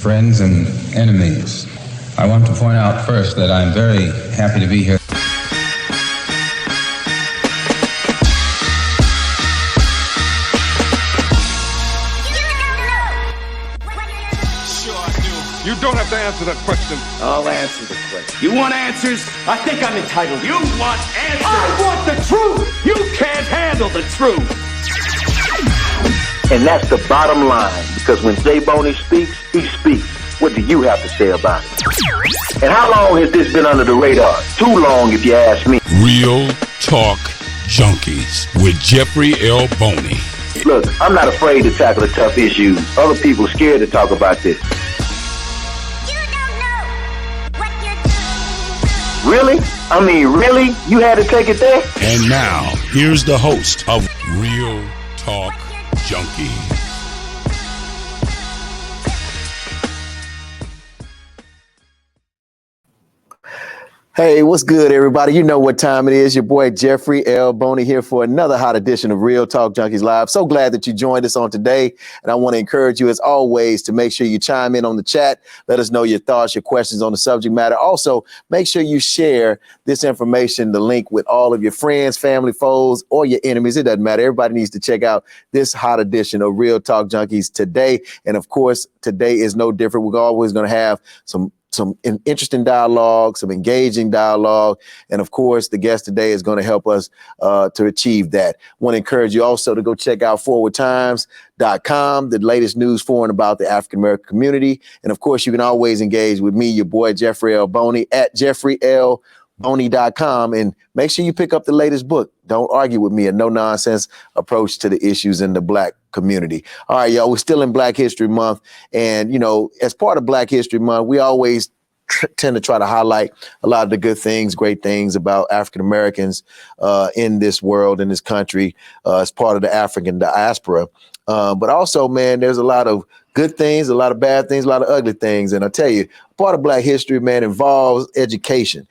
friends and enemies. I want to point out first that I'm very happy to be here. You don't have to answer that question. I'll answer the question. You want answers? I think I'm entitled. You want answers? I want the truth. You can't handle the truth. And that's the bottom line, because when J. Boney speaks, he speaks. What do you have to say about it? And how long has this been under the radar? Too long, if you ask me. Real Talk Junkies with Jeffrey L. Boney. Look, I'm not afraid to tackle the tough issues. Other people are scared to talk about this. Really? I mean, really? You had to take it there? And now, here's the host of Real Talk Junkies. Hey, what's good, everybody? You know what time it is. Your boy Jeffrey L. Boney here for another hot edition of Real Talk Junkies Live. So glad that you joined us on today. And I want to encourage you, as always, to make sure you chime in on the chat. Let us know your thoughts, your questions on the subject matter. Also, make sure you share this information, the link, with all of your friends, family, foes, or your enemies. It doesn't matter. Everybody needs to check out this hot edition of Real Talk Junkies today. And of course, today is no different. We're always going to have some interesting dialogue, some engaging dialogue. And of course, the guest today is going to help us to achieve that. I want to encourage you also to go check out forwardtimes.com, the latest news for and about the African-American community. And of course, you can always engage with me, your boy, Jeffrey L. Boney, at jeffreylboney.com. And make sure you pick up the latest book. Don't argue with me, a no-nonsense approach to the issues in the Black community. All right, y'all, we're still in Black History Month. And, you know, as part of Black History Month, we always tend to try to highlight a lot of the good things, great things about African Americans in this world, in this country, as part of the African diaspora. But also, man, there's a lot of good things, a lot of bad things, a lot of ugly things. And I tell you, part of Black history, man, involves education.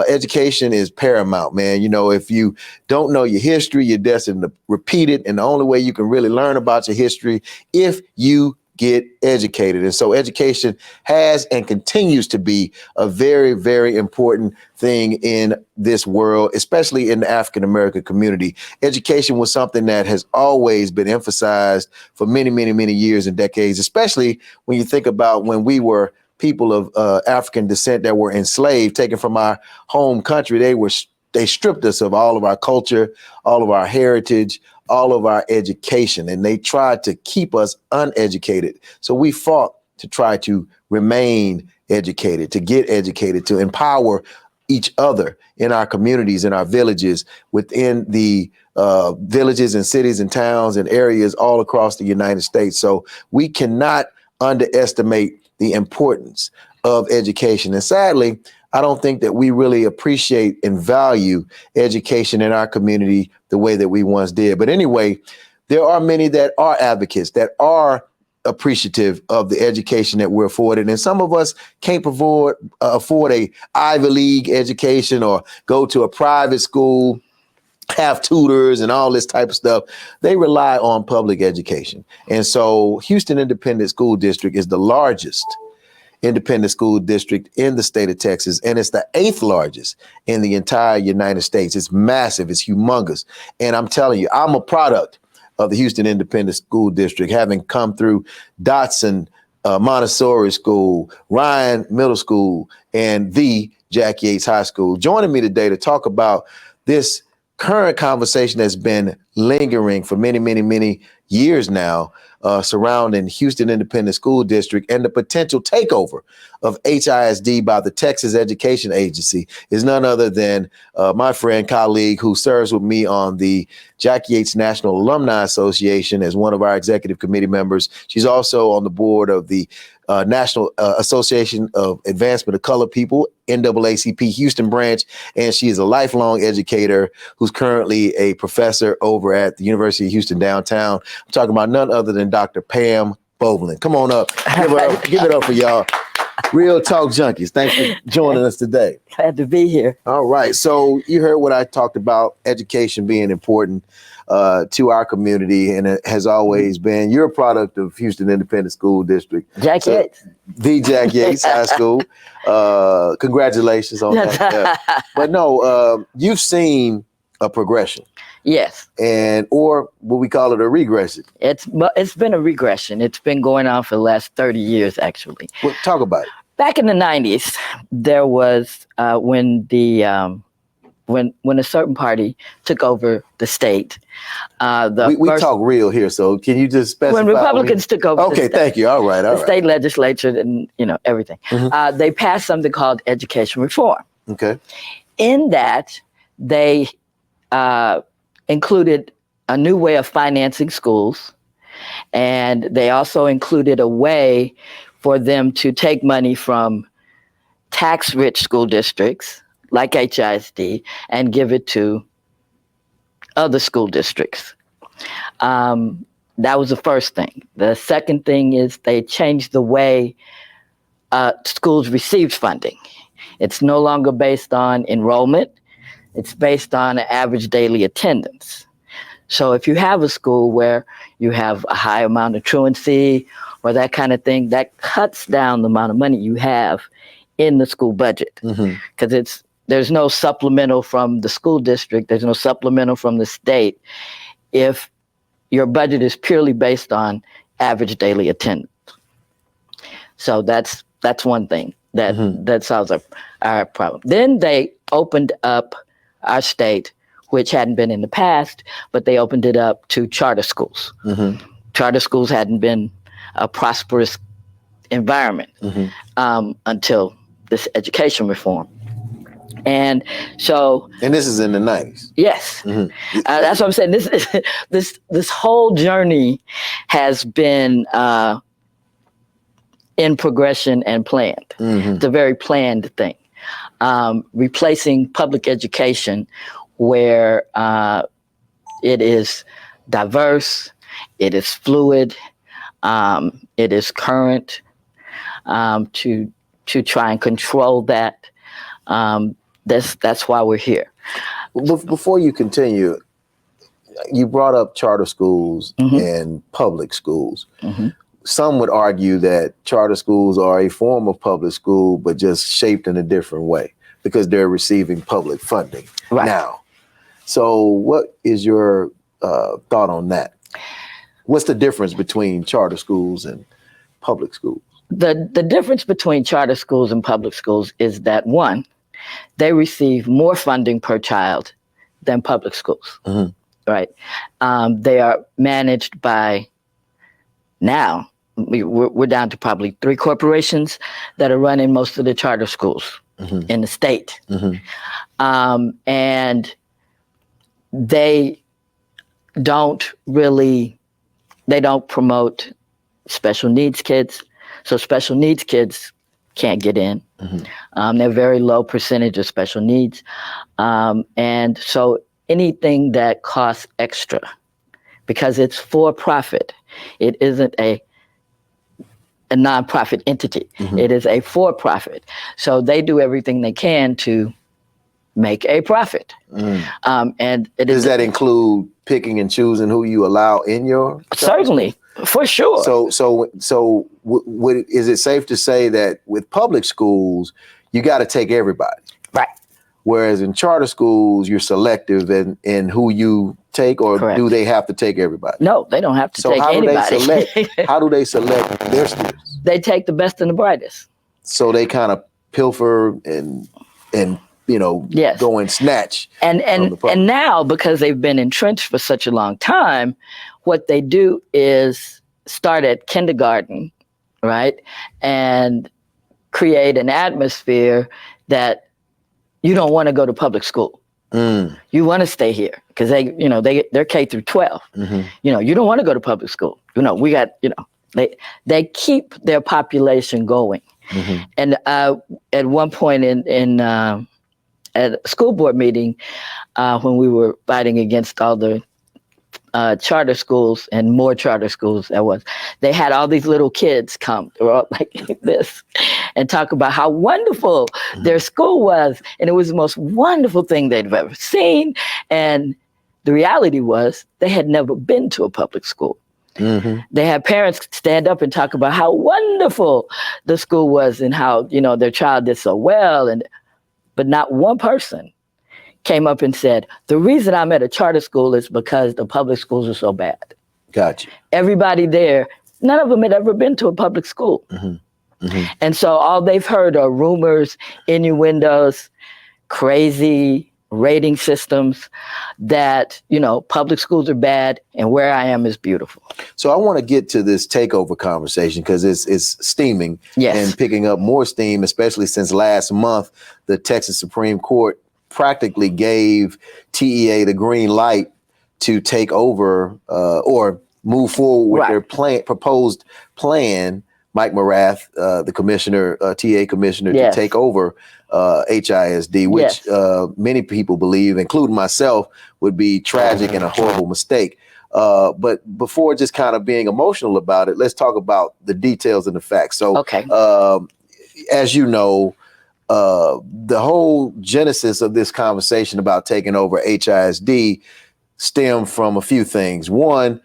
Education is paramount, man. You know, if you don't know your history, you're destined to repeat it. And the only way you can really learn about your history, if you get educated. And so education has and continues to be a very, very important thing in this world, especially in the African American community. Education was something that has always been emphasized for many, many, many years and decades, especially when you think about when we were people of African descent that were enslaved, taken from our home country. They stripped us of all of our culture, all of our heritage, all of our education, and they tried to keep us uneducated. So we fought to try to remain educated, to get educated, to empower each other in our communities, in our villages, within the villages and cities and towns and areas all across the United States. So we cannot underestimate the importance of education. And sadly, I don't think that we really appreciate and value education in our community the way that we once did. But anyway, there are many that are advocates, that are appreciative of the education that we're afforded. And some of us can't afford a Ivy League education or go to a private school, have tutors and all this type of stuff. They rely on public education. And so Houston Independent School District is the largest independent school district in the state of Texas, and it's the 8th largest in the entire United States. It's massive, it's humongous. And I'm telling you, I'm a product of the Houston Independent School District, having come through Dotson Montessori School, Ryan Middle School, and the Jack Yates High School. Joining me today to talk about this current conversation that's been lingering for many, many, many years now, surrounding Houston Independent School District and the potential takeover of HISD by the Texas Education Agency is none other than my friend, colleague, who serves with me on the Jack Yates National Alumni Association as one of our executive committee members. She's also on the board of the National Association of Advancement of Colored People, NAACP Houston branch, and she is a lifelong educator who's currently a professor over at the University of Houston downtown. I'm talking about none other than Dr. Pam Bovelin. Come on up. Give it up for y'all. Real Talk Junkies. Thanks for joining us today. Glad to be here. All right. So you heard what I talked about, education being important to our community, and it has always been. You're a product of Houston Independent School District. Jack Yates. The Jack Yates High School. Congratulations on that. Yeah. But no, you've seen a progression. Yes. Or what we call it, a regression. It's been a regression. It's been going on for the last 30 years, actually. Well, talk about it. Back in the 90s, there was when a certain party took over the state. We talk real here, so can you just specify? When Republicans took over the state, thank you. All right. The state legislature and, everything. Mm-hmm. They passed something called education reform. Okay. In that, they included a new way of financing schools, and they also included a way for them to take money from tax-rich school districts like HISD and give it to other school districts. That was the first thing. The second thing is they changed the way schools received funding. It's no longer based on enrollment. It's based on an average daily attendance. So if you have a school where you have a high amount of truancy or that kind of thing, that cuts down the amount of money you have in the school budget. Because there's no supplemental from the school district, there's no supplemental from the state if your budget is purely based on average daily attendance. So that's one thing that solves our problem. Then they opened up our state, which hadn't been in the past, but they opened it up to charter schools. Charter schools hadn't been a prosperous environment until this education reform. And this is in the 90s. Yes, that's what I'm saying. This whole journey has been in progression and planned. It's a very planned thing. Replacing public education where it is diverse, it is fluid, it is current, to try and control that. That's why we're here. Before you continue, you brought up charter schools and public schools. Some would argue that charter schools are a form of public school, but just shaped in a different way because they're receiving public funding now. So what is your thought on that? What's the difference between charter schools and public schools? The difference between charter schools and public schools is that, one, they receive more funding per child than public schools, right? They are managed by, now, we're down to probably 3 corporations that are running most of the charter schools in the state. And they don't promote special needs kids. So special needs kids can't get in. They're very low percentage of special needs. And so anything that costs extra, because it's for profit, it isn't a nonprofit entity. It is a for-profit. So they do everything they can to make a profit. And does that include picking and choosing who you allow in your? Certainly, for sure. So is it safe to say that with public schools, you got to take everybody? Right. Whereas in charter schools, you're selective in who you take, or Correct. do they have to take everybody? No, they don't have to take anybody. How do they select their students? They take the best and the brightest. So they kind of pilfer and Yes. go and snatch. And now, because they've been entrenched for such a long time, what they do is start at kindergarten, right? And create an atmosphere that you don't want to go to public school. You want to stay here because they're K through 12. You don't want to go to public school. They keep their population going. And at one point at a school board meeting, when we were fighting against all the charter schools and more charter schools they had all these little kids come, they were all like this, and talk about how wonderful their school was. And it was the most wonderful thing they'd ever seen. And the reality was they had never been to a public school. They had parents stand up and talk about how wonderful the school was and how, their child did so well. But not one person came up and said, the reason I'm at a charter school is because the public schools are so bad. Gotcha. Everybody there, none of them had ever been to a public school. And so all they've heard are rumors, innuendos, crazy rating systems that, public schools are bad and where I am is beautiful. So I want to get to this takeover conversation because it's steaming and picking up more steam, especially since last month, the Texas Supreme Court practically gave TEA the green light to take over or move forward with their proposed plan, Mike Morath, the commissioner, TEA commissioner, to take over HISD, which many people believe, including myself, would be tragic and a horrible mistake. But before just kind of being emotional about it, let's talk about the details and the facts. So, as you know, the whole genesis of this conversation about taking over HISD stemmed from a few things. One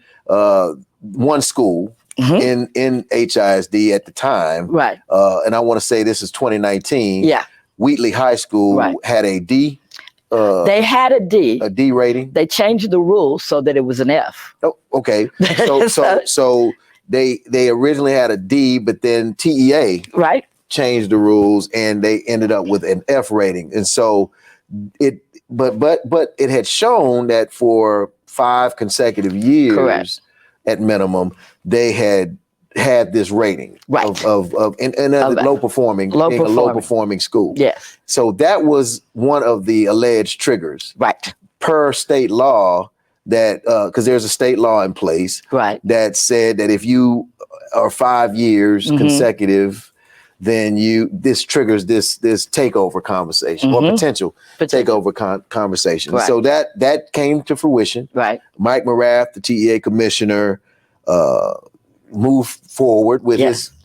school in HISD at the time, and I want to say this is 2019. Wheatley High School had a D. They had a D rating. They changed the rules so that it was an F. Oh, okay. So they originally had a D, but then TEA changed the rules and they ended up with an F rating. And so it it had shown that for 5 consecutive years at minimum, they had this rating of low performing school. Yes. So that was one of the alleged triggers. Per state law, that because there's a state law in place that said that if you are 5 years consecutive, then this triggers this takeover conversation or potential takeover conversation. So that came to fruition. Mike Morath, the TEA commissioner, moved forward with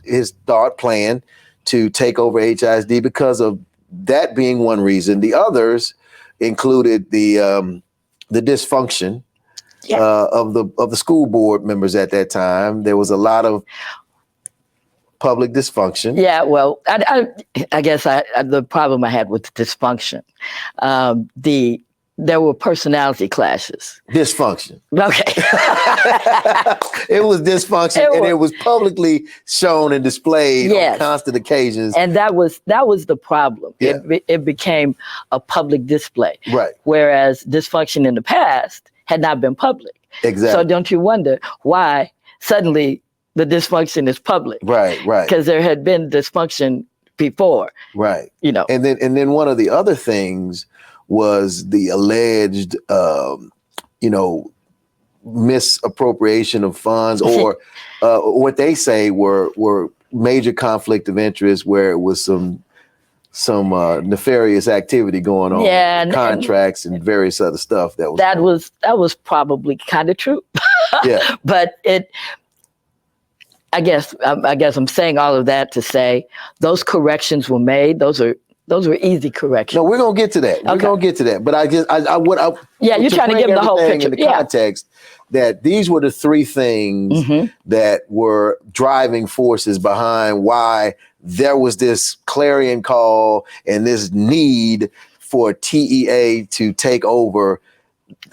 his thought plan to take over HISD because of that being one reason. The others included the dysfunction of the school board members at that time. There was a lot of public dysfunction. Yeah, well, I guess the problem I had with dysfunction, there were personality clashes. Dysfunction. Okay. It was dysfunction, and it was publicly shown and displayed on constant occasions. And that was the problem. It became a public display. Whereas dysfunction in the past had not been public. Exactly. So don't you wonder why suddenly the dysfunction is public? Because there had been dysfunction before. And then one of the other things was the alleged, misappropriation of funds, or what they say were major conflict of interest, where it was some nefarious activity going on, contracts and various other stuff that was probably kind of true. But I guess I'm saying all of that to say those corrections were made. Those were easy corrections. No, we're gonna get to that. We're gonna get to that. But you're trying to give them the whole picture. In the context that these were the 3 things that were driving forces behind why there was this clarion call and this need for TEA to take over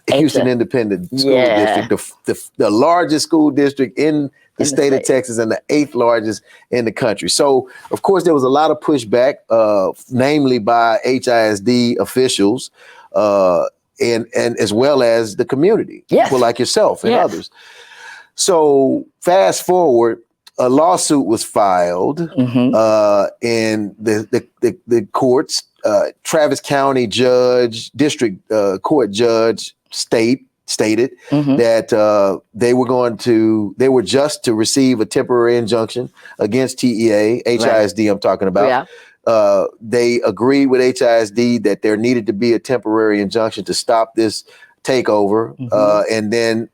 Houston Independent School District, the largest school district in the state of Texas and the 8th largest in the country. So, of course, there was a lot of pushback, namely by HISD officials and as well as the community, people like yourself and others. So, fast forward, a lawsuit was filed in the courts. Travis County district court judge stated that they were just to receive a temporary injunction against TEA, HISD I'm talking about. They agreed with HISD that there needed to be a temporary injunction to stop this takeover. And then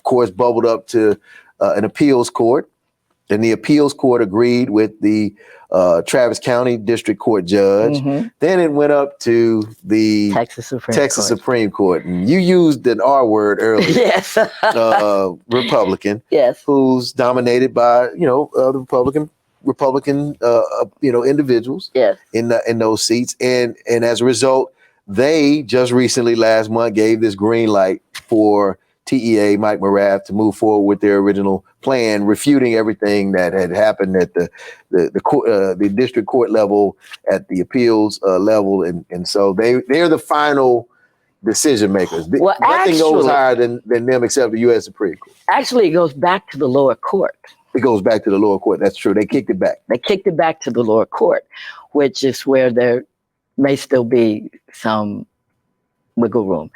course, bubbled up to an appeals court. And the appeals court agreed with the Travis County District Court judge. Mm-hmm. Then it went up to the Texas Supreme Court. And you used an R word earlier. Yes. Republican. Yes. Who's dominated by, the Republican individuals. Yes. In those seats. And as a result, they just recently last month gave this green light for TEA Mike Morath to move forward with their original plan, refuting everything that had happened at the district court level, at the appeals level, and so they're the final decision makers. Well, nothing goes higher than them except the U.S. Supreme Court. Actually, it goes back to the lower court. It goes back to the lower court. That's true. They kicked it back. They kicked it back to the lower court, which is where there may still be some wiggle room.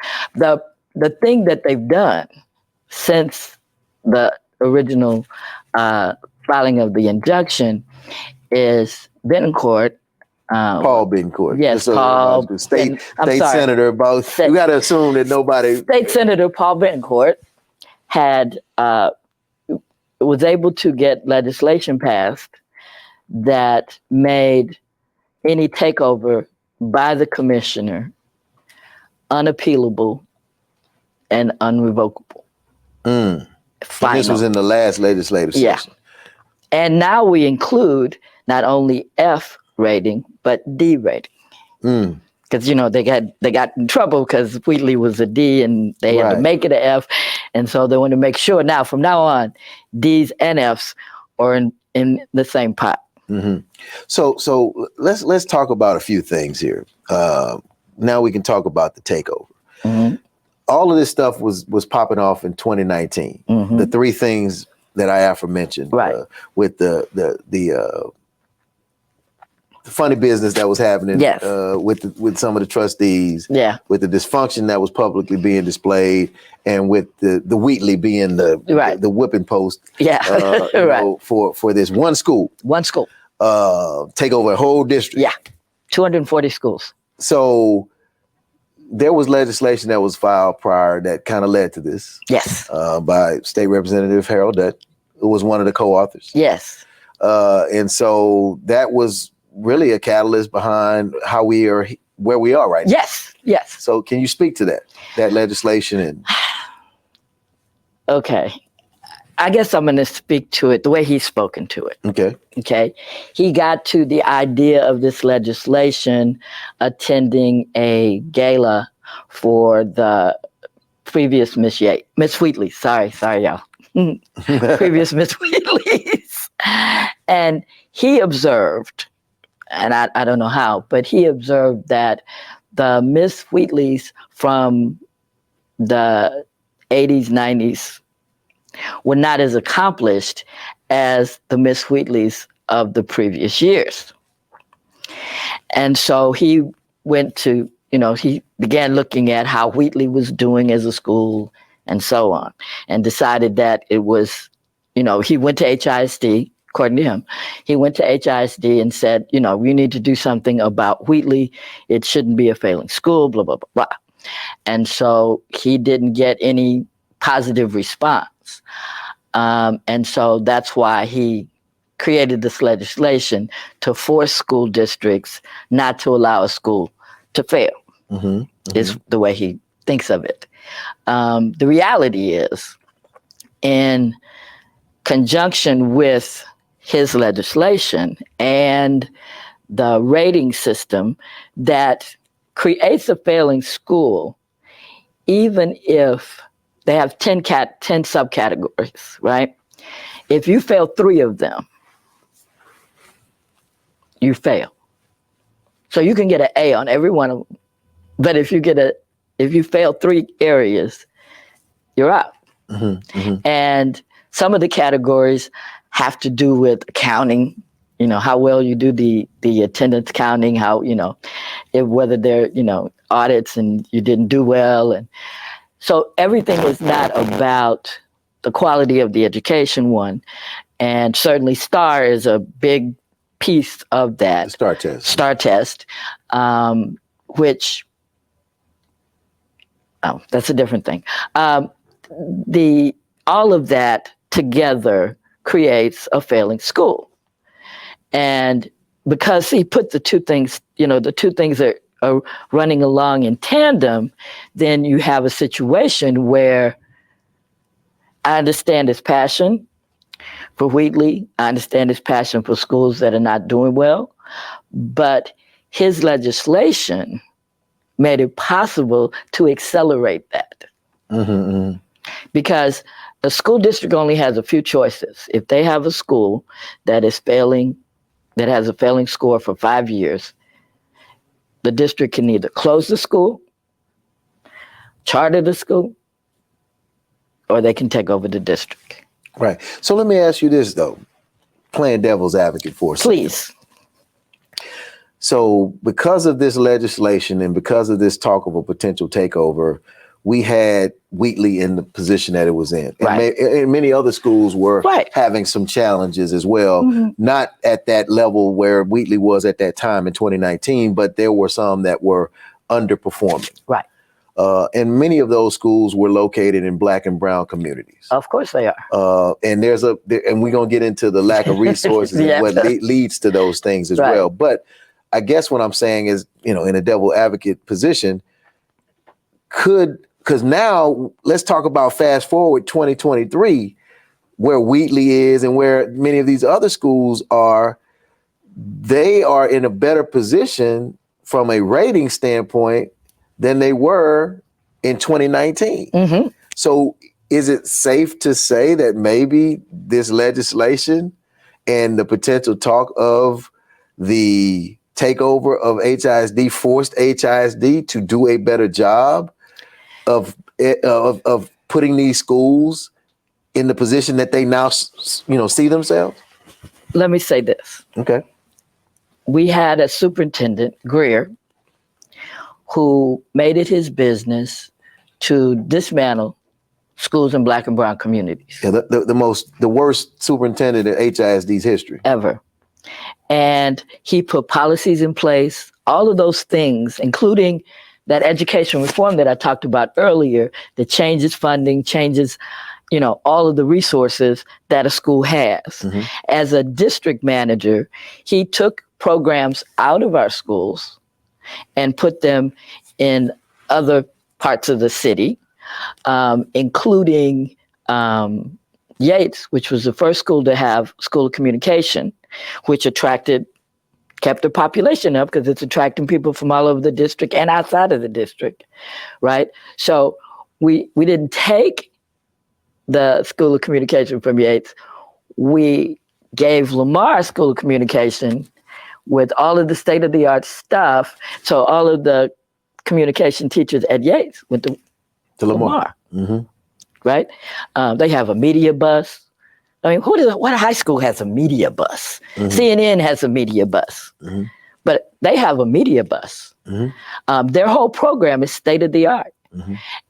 The thing that they've done since the original filing of the injunction is Betancourt. Paul Betancourt. Yes, Paul. The state senator. We got to assume that nobody. State Senator Paul Betancourt was able to get legislation passed that made any takeover by the commissioner unappealable and unrevocable. This was in the last legislative session. And now we include not only F rating, but D rating. Because, they got in trouble because Wheatley was a D and they had to make it an F. And so they want to make sure now, from now on, Ds and Fs are in the same pot. Mm-hmm. So let's talk about a few things here. Now we can talk about the takeover. Mm-hmm. All of this stuff was popping off in 2019. Mm-hmm. The three things that I aforementioned, with the funny business that was happening, with some of the trustees, with the dysfunction that was publicly being displayed, and with the Wheatley being the whipping post, for this one school, take over a whole district, 240 schools. So there was legislation that was filed prior that kind of led to this. Yes. By State Representative Harold Dutt, who was one of the co-authors. Yes. And so that was really a catalyst behind how we are where we are right now. Yes. So can you speak to that legislation? And okay. I guess I'm going to speak to it the way he's spoken to it. Okay. He got to the idea of this legislation attending a gala for the previous Miss Wheatley. Sorry, y'all. Previous Miss Wheatley's. And he observed, and I don't know how, but he observed that the Miss Wheatley's from the 80s, 90s were not as accomplished as the Miss Wheatley's of the previous years. And so he went to, he began looking at how Wheatley was doing as a school and so on, and decided that it was, he went to HISD, according to him, he went to HISD and said, we need to do something about Wheatley. It shouldn't be a failing school, blah, blah, blah, blah. And so he didn't get any positive response. And so that's why he created this legislation to force school districts not to allow a school to fail, is the way he thinks of it. The reality is, in conjunction with his legislation and the rating system that creates a failing school, even if they have 10 subcategories, right? If you fail 3 of them, you fail. So you can get an A on every one of them. But if you fail 3 areas, you're out. And some of the categories have to do with accounting, how well you do the attendance counting, how, whether they're, audits and you didn't do well. And so everything is not about the quality of the education one. And certainly STAR is a big piece of that. The STAR test, which, that's a different thing. The all of that together creates a failing school. And because he put the two things, the two things that are running along in tandem, then you have a situation where I understand his passion for Wheatley. I understand his passion for schools that are not doing well. But his legislation made it possible to accelerate that. Because a school district only has a few choices. If they have a school that is failing, that has a failing score for 5 years, the district can either close the school, charter the school, or they can take over the district. Right. So let me ask you this, though, playing devil's advocate for a second. Please. So because of this legislation and because of this talk of a potential takeover, we had Wheatley in the position that it was in. Right. And many other schools were right. having some challenges as well, not at that level where Wheatley was at that time in 2019, but there were some that were underperforming. Right. And many of those schools were located in Black and brown communities. Of course they are. And and we're going to get into the lack of resources and what leads to those things as well. But I guess what I'm saying is, in a devil advocate position, because now let's talk about fast forward 2023, where Wheatley is and where many of these other schools are, they are in a better position from a rating standpoint than they were in 2019. So is it safe to say that maybe this legislation and the potential talk of the takeover of HISD forced HISD to do a better job of putting these schools in the position that they now, see themselves? Let me say this. Okay. We had a superintendent, Greer, who made it his business to dismantle schools in Black and brown communities. Yeah, the worst superintendent in HISD's history. Ever. And he put policies in place, all of those things, including that education reform that I talked about earlier, that changes funding, changes, all of the resources that a school has. As a district manager, he took programs out of our schools and put them in other parts of the city, including Yates, which was the first school to have School of Communication, which kept the population up because it's attracting people from all over the district and outside of the district, right? So we didn't take the School of Communication from Yates. We gave Lamar School of Communication with all of the state-of-the-art stuff. So all of the communication teachers at Yates went to Lamar. Right? They have a media bus. I mean, what high school has a media bus? CNN has a media bus, but they have a media bus. Their whole program is state-of-the-art.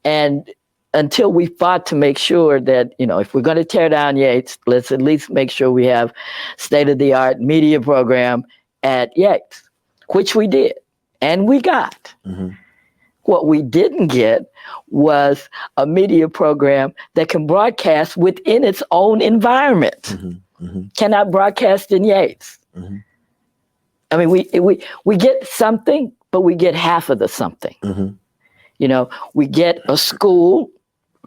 And until we fought to make sure that, if we're going to tear down Yates, let's at least make sure we have state-of-the-art media program at Yates, which we did, and we got. What we didn't get was a media program that can broadcast within its own environment. Cannot broadcast in Yates. I mean, we get something, but we get half of the something. We get a school,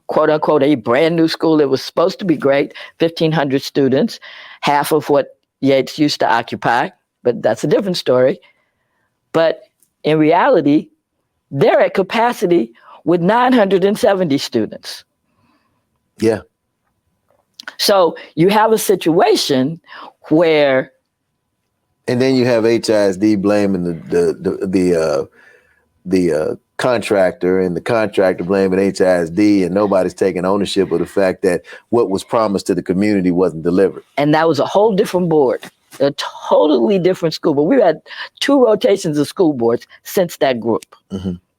quote unquote, a brand new school that was supposed to be great, 1,500 students, half of what Yates used to occupy, but that's a different story. But in reality, they're at capacity with 970 students. Yeah. So you have a situation where, and then you have HISD blaming the contractor, and the contractor blaming HISD, and nobody's taking ownership of the fact that what was promised to the community wasn't delivered. And that was a whole different board, a totally different school. But we've had 2 rotations of school boards since that group.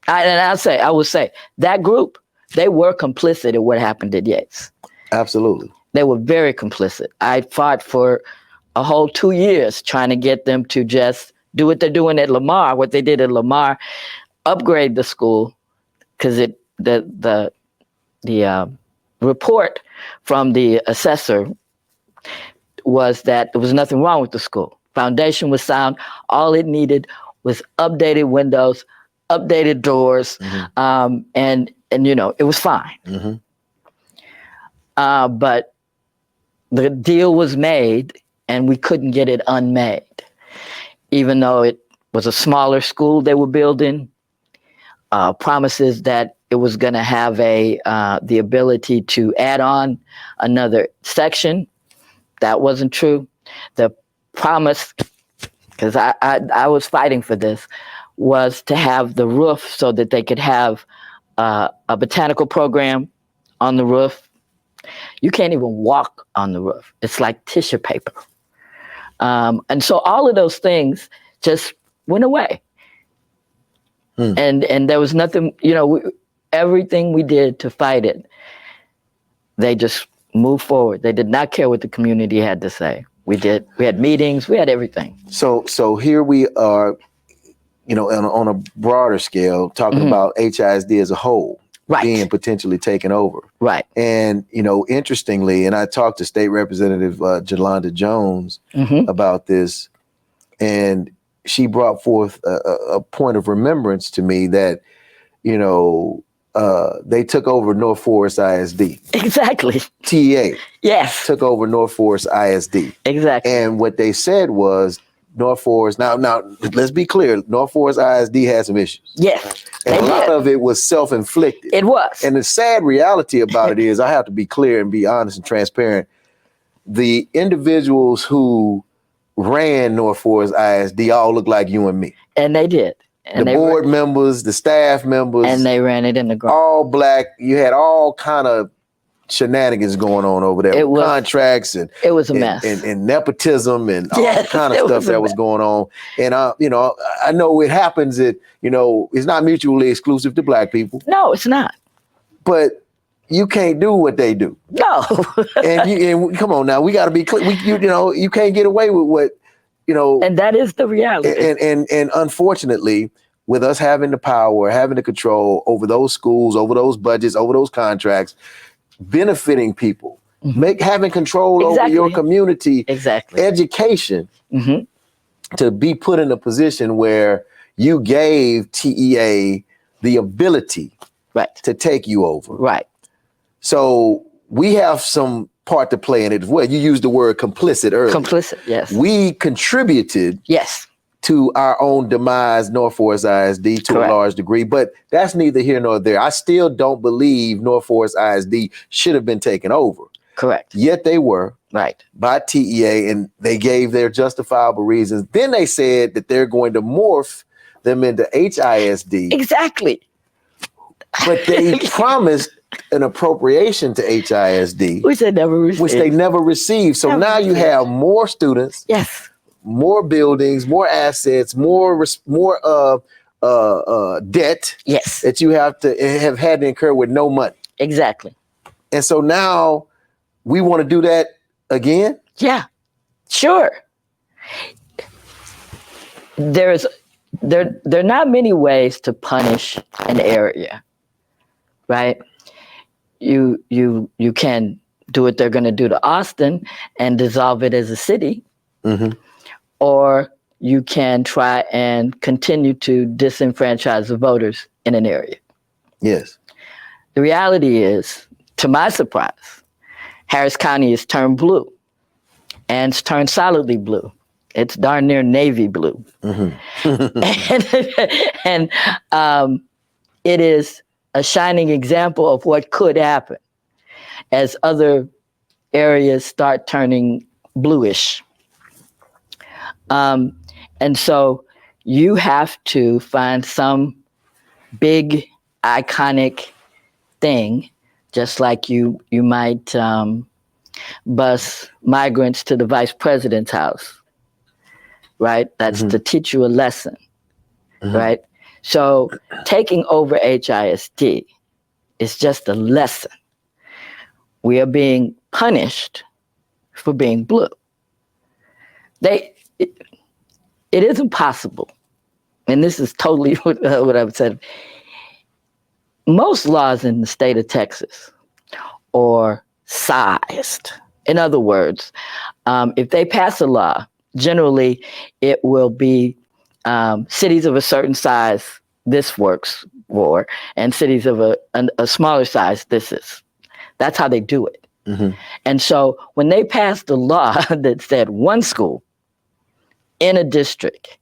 I will say that group, they were complicit in what happened at Yates. Absolutely. They were very complicit. I fought for a whole 2 years trying to get them to just do what they're doing at Lamar, what they did at Lamar, upgrade the school, because the report from the assessor was that there was nothing wrong with the school. Foundation was sound. All it needed was updated windows, updated doors, and it was fine. But the deal was made, and we couldn't get it unmade, even though it was a smaller school they were building. Promises that it was going to have the ability to add on another section. That wasn't true. The promise, because I was fighting for this, was to have the roof so that they could have a botanical program on the roof. You can't even walk on the roof. It's like tissue paper. And so all of those things just went away. And there was nothing, everything we did to fight it, they just moved forward. They did not care what the community had to say. We had meetings, we had everything. So here we are, on a broader scale, talking about HISD as a whole, being potentially taken over. Right. And, interestingly, and I talked to State Representative Jolanda Jones about this, and she brought forth a point of remembrance to me that, they took over North Forest ISD. Exactly. TA. Yes. Took over North Forest ISD. Exactly. And what they said was North Forest. Now, let's be clear. North Forest ISD had some issues. Yes. And a lot of it was self-inflicted. It was. And the sad reality about it is, I have to be clear and be honest and transparent. The individuals who ran North Forest ISD all look like you and me. And they did. And the board members, the staff members. And they ran it in the ground. All black. You had all kind of shenanigans going on over there. Contracts and it was a mess. And nepotism and all kind of stuff that was going on. And I know it happens that, it's not mutually exclusive to black people. No, it's not. But you can't do what they do. No. and come on now, we got to be clear. You can't get away with what, And that is the reality. And unfortunately, with us having the power, having the control over those schools, over those budgets, over those contracts, benefiting people, having control over your community, education, to be put in a position where you gave TEA the ability to take you over. Right. So we have some part to play in it as well. You used the word complicit earlier. Complicit, yes. We contributed to our own demise, North Forest ISD, to a large degree, but that's neither here nor there. I still don't believe North Forest ISD should have been taken over. Correct. Yet they were. Right. By TEA, and they gave their justifiable reasons. Then they said that they're going to morph them into HISD. Exactly. But they promised an appropriation to HISD. Which they never received. So now you have more students. Yes. More buildings, more assets, more debt. Yes. That you have had to incur with no money. Exactly. And so now we want to do that again? Yeah. Sure. There are not many ways to punish an area, right? You can do what they're going to do to Austin and dissolve it as a city, or you can try and continue to disenfranchise the voters in an area. Yes. The reality is, to my surprise, Harris County is turned blue, and it's turned solidly blue. It's darn near navy blue. and it is a shining example of what could happen as other areas start turning bluish. And so you have to find some big, iconic thing, just like you might bus migrants to the vice president's house, right? That's to teach you a lesson, right? So taking over HISD is just a lesson. We are being punished for being blue. It isn't possible, and this is totally what I've said. Most laws in the state of Texas or sized. In other words, if they pass a law, generally it will be cities of a certain size, this works for, and cities of a smaller size, this is. That's how they do it. Mm-hmm. And so when they passed a law that said one school in a district,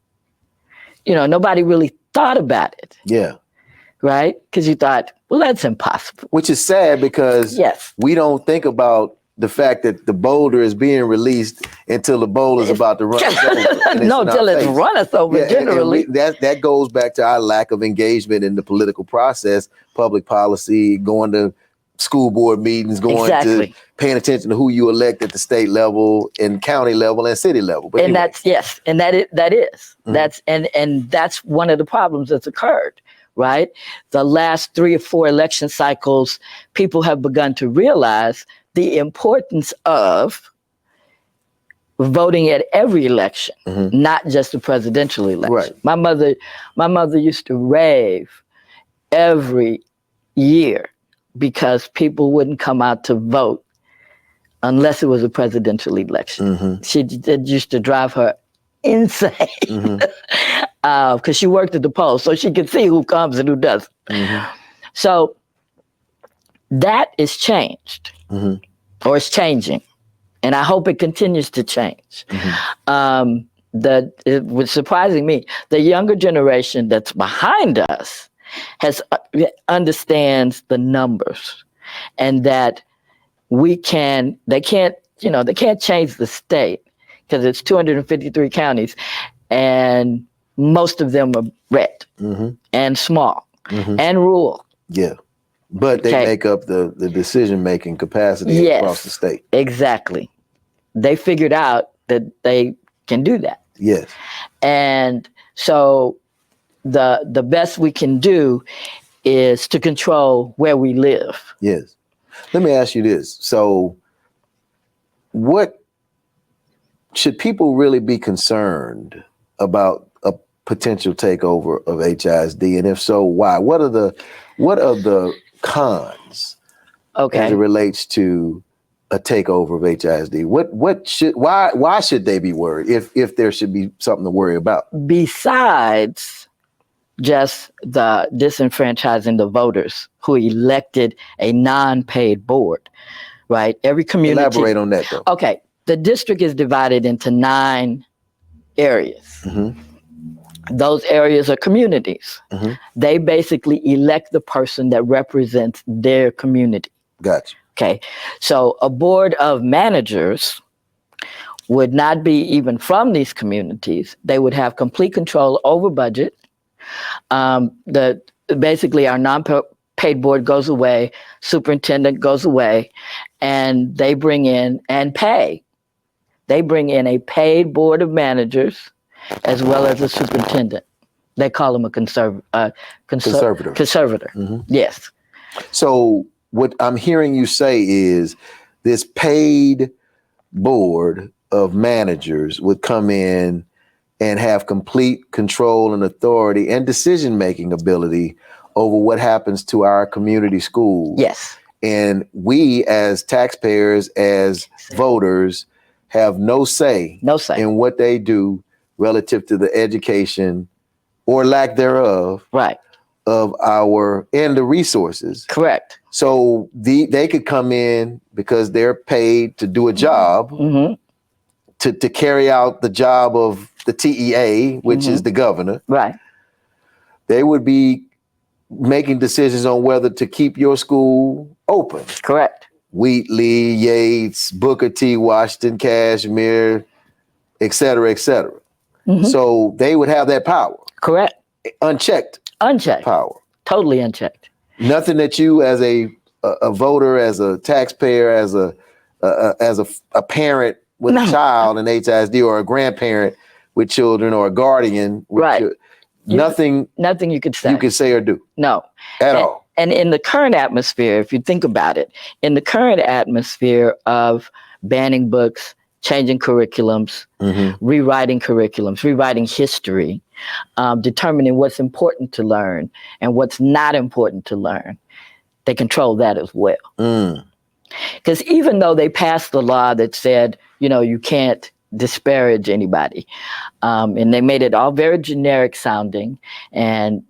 nobody really thought about it. Yeah. Right? Because you thought, well, that's impossible. Which is sad because yes, we don't think about the fact that the boulder is being released until the boulder is about to run us over. No, until it's run us over, generally. And that goes back to our lack of engagement in the political process, public policy, going to school board meetings, going to paying attention to who you elect at the state level and county level and city level. But and anyway. that is. Mm-hmm. That's one of the problems that's occurred, right? The last 3 or 4 election cycles, people have begun to realize the importance of voting at every election, not just the presidential election. Right. My mother used to rave every year because people wouldn't come out to vote unless it was a presidential election. Mm-hmm. It used to drive her insane because she worked at the polls, so she could see who comes and who doesn't. Mm-hmm. So that is changed, or it's changing, and I hope it continues to change. It was surprising me. The younger generation that's behind us understands the numbers, and that they can't change the state because it's 253 counties, and most of them are red and small and rural. Yeah. But they make up the decision-making capacity across the state. Exactly. They figured out that they can do that. Yes. And so the best we can do is to control where we live. Yes. Let me ask you this. So what should people really be concerned about a potential takeover of HISD? And if so, why? What are the cons as it relates to a takeover of HISD? Why should they be worried if there should be something to worry about? Besides just the disenfranchising the voters who elected a non-paid board, right? Every community. Elaborate on that, though. Okay. The district is divided into 9 areas. Those areas are communities. They basically elect the person that represents their community. Gotcha. Okay. So a board of managers would not be even from these communities. They would have complete control over budget. Basically our non-paid board goes away, superintendent goes away, and they bring in a paid board of managers as well as a superintendent. They call him a conservator. Conservator. Yes. So what I'm hearing you say is this paid board of managers would come in and have complete control and authority and decision-making ability over what happens to our community schools. Yes. And we as taxpayers, as voters, have no say in what they do relative to the education or lack thereof of and the resources. Correct. So they could come in because they're paid to do a job, to carry out the job of the TEA, which is the governor. Right. They would be making decisions on whether to keep your school open. Correct. Wheatley, Yates, Booker T, Washington, Kashmir, et cetera, et cetera. So they would have that power. Correct. Unchecked power. Totally unchecked. Nothing that you as a voter, as a taxpayer, as a parent with a child in HISD, or a grandparent with children, or a guardian with nothing you could say or do. No. At all. And in the current atmosphere, if you think about it, in the current atmosphere of banning books, changing curriculums, rewriting history, determining what's important to learn and what's not important to learn, they control that as well. Because even though they passed the law that said, you can't disparage anybody, and they made it all very generic sounding, and,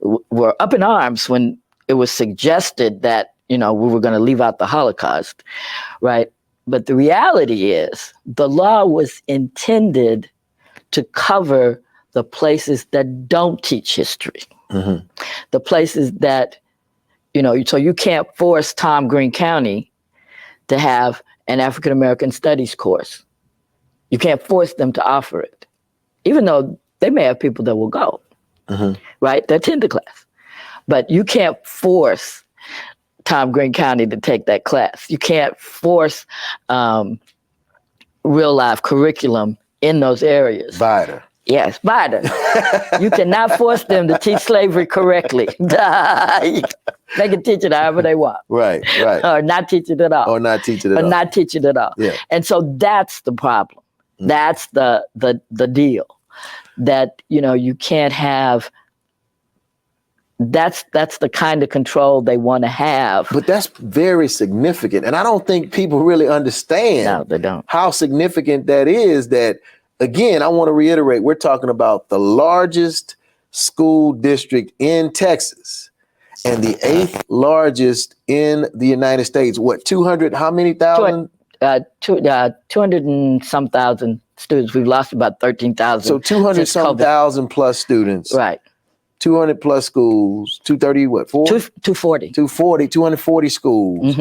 were up in arms when it was suggested that, we were going to leave out the Holocaust, right? But the reality is the law was intended to cover the places that don't teach history, the places that, so you can't force Tom Green County to have an African American studies course. You can't force them to offer it, even though they may have people that will go, right? They attend the class. But you can't force Tom Green County to take that class. You can't force real life curriculum in those areas. Vider. Yes, Vider. You cannot force them to teach slavery correctly. They can teach it however they want. Right. Or not teach it at all. Or not teach it at all. Not teach it at all. Yeah. And so that's the problem. That's the deal. That, you can't have. That's the kind of control they want to have. But that's very significant. And I don't think people really understand No, they don't. how significant that is. That, again, I want to reiterate, we're talking about the largest school district in Texas and the 8th largest in the United States. What, 200, how many thousand? 200 and some thousand students. We've lost about 13,000. So 200 some thousand plus students. Right. 200 plus schools, 230, what, 240. 240 schools